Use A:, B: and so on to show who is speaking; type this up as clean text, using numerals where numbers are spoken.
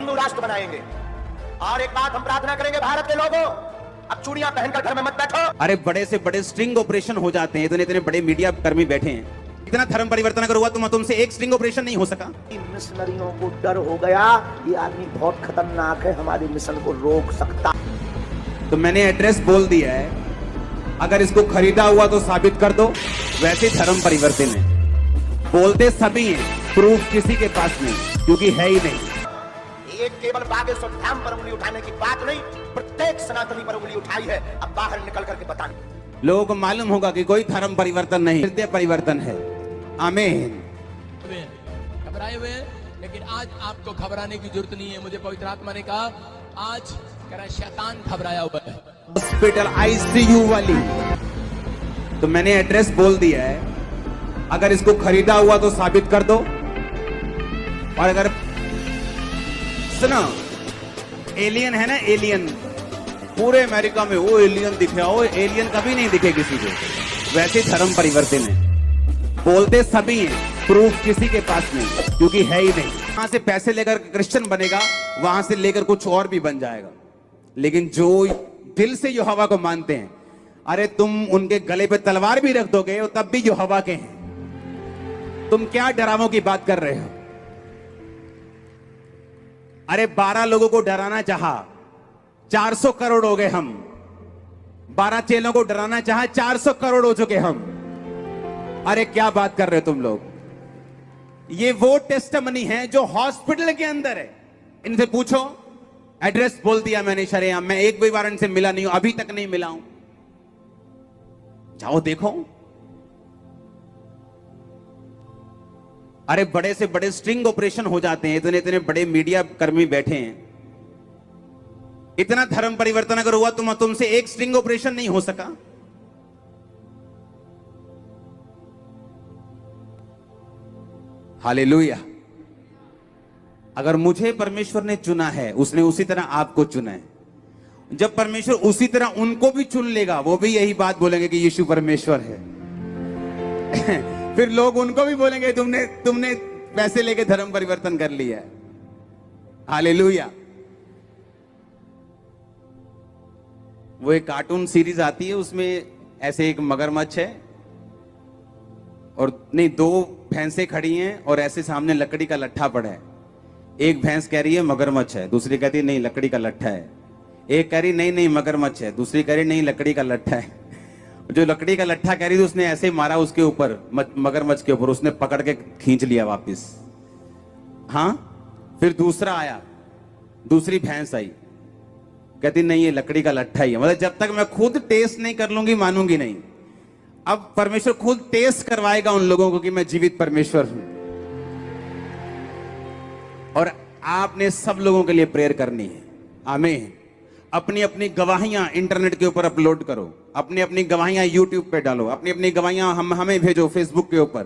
A: हिंदू राष्ट्र बनाएंगे। और एक बात हम प्रार्थना करेंगे भारत के लोगों, अब चूड़ियां पहनकर घर में मत बैठो।
B: अरे बड़े से बड़े स्ट्रिंग ऑपरेशन हो जाते हैं, इतने इतने बड़े मीडिया कर्मी बैठे हैं, इतना धर्म परिवर्तन अगर हुआ तो तुमसे एक स्ट्रिंग ऑपरेशन नहीं हो सका।
A: मिशनरियों को डर हो गया, ये आदमी बहुत खतरनाक है, हमारे मिशन को रोक सकता।
B: तो मैंने एड्रेस बोल दिया है, अगर इसको खरीदा हुआ तो साबित कर दो। वैसे धर्म परिवर्तन है, बोलते सभी हैं, प्रूफ किसी के पास नहीं, क्योंकि है ही नहीं।
A: एक केवल बागेश्वर धाम पर उंगली उठाने की बात नहीं, प्रत्येक सनातनी पर उंगली उठाई है। अब बाहर निकल करके बताएं,
B: लोगों को मालूम होगा कि कोई धर्म परिवर्तन नहीं, हृदय परिवर्तन है। आमीन।
C: घबराए हुए हैं, लेकिन आज आपको घबराने की जरूरत नहीं है। मुझे पवित्र आत्मा ने कहा आज करा शैतान घबराया हुआ है।
B: हॉस्पिटल आईसीयू वाली, तो मैंने एड्रेस बोल दिया है, अगर इसको खरीदा हुआ तो साबित कर दो। और अगर सुनो, एलियन है ना, एलियन पूरे अमेरिका में वो एलियन दिख रहा हो, एलियन कभी नहीं दिखे किसी को। वैसे धर्म परिवर्तन है, बोलते सभी हैं, प्रूफ किसी के पास नहीं, क्योंकि है ही नहीं। वहां से पैसे लेकर क्रिश्चियन बनेगा, वहां से लेकर कुछ और भी बन जाएगा। लेकिन जो दिल से यहोवा को मानते हैं, अरे तुम उनके गले पे तलवार भी रख दोगे तब भी यहोवा के हैं। तुम क्या डरावों की बात कर रहे हो? अरे 12 लोगों को डराना चाहा, 400 करोड़ हो गए हम। 12 चेलों को डराना चाहा, 400 करोड़ हो चुके हम। अरे क्या बात कर रहे हो तुम लोग? ये वो टेस्टमनी है जो हॉस्पिटल के अंदर है। इनसे पूछो, एड्रेस बोल दिया मैंने शरेआम, मैं एक भी बार इनसे मिला नहीं हूं, अभी तक नहीं मिला हूं। जाओ देखो। अरे बड़े से बड़े स्ट्रिंग ऑपरेशन हो जाते हैं, इतने इतने बड़े मीडिया कर्मी बैठे हैं, इतना धर्म परिवर्तन अगर हुआ तो तुमसे एक स्ट्रिंग ऑपरेशन नहीं हो सका। हालेलुया। अगर मुझे परमेश्वर ने चुना है, उसने उसी तरह आपको चुना है। जब परमेश्वर उसी तरह उनको भी चुन लेगा, वो भी यही बात बोलेंगे कि यीशु परमेश्वर है। फिर लोग उनको भी बोलेंगे तुमने पैसे लेके धर्म परिवर्तन कर लिया है। हालेलुया। वो एक कार्टून सीरीज आती है, उसमें ऐसे एक मगरमच्छ है और नहीं, 2 भैंसें खड़ी हैं और ऐसे सामने लकड़ी का लट्ठा पड़ा है। एक भैंस कह रही है मगरमच्छ है, दूसरी कहती है नहीं लकड़ी का लट्ठा है। एक कह रही नहीं नहीं मगरमच्छ है, दूसरी कह रही नहीं लकड़ी का लट्ठा है। जो लकड़ी का लट्ठा कह रही थी उसने ऐसे मारा उसके ऊपर, मगरमच्छ के ऊपर, उसने पकड़ के खींच लिया वापस। हाँ, फिर दूसरा आया, दूसरी भैंस आई, कहती नहीं ये लकड़ी का लट्ठा ही है। मतलब जब तक मैं खुद टेस्ट नहीं कर लूंगी मानूंगी नहीं। अब परमेश्वर खुद टेस्ट करवाएगा उन लोगों को कि मैं जीवित परमेश्वर हूं। और आपने सब लोगों के लिए प्रेयर करनी है। आमीन। अपनी अपनी गवाहियां इंटरनेट के ऊपर अपलोड करो, अपनी अपनी गवाहियां यूट्यूब पे डालो, अपनी अपनी गवाहियां हमें भेजो फेसबुक के ऊपर।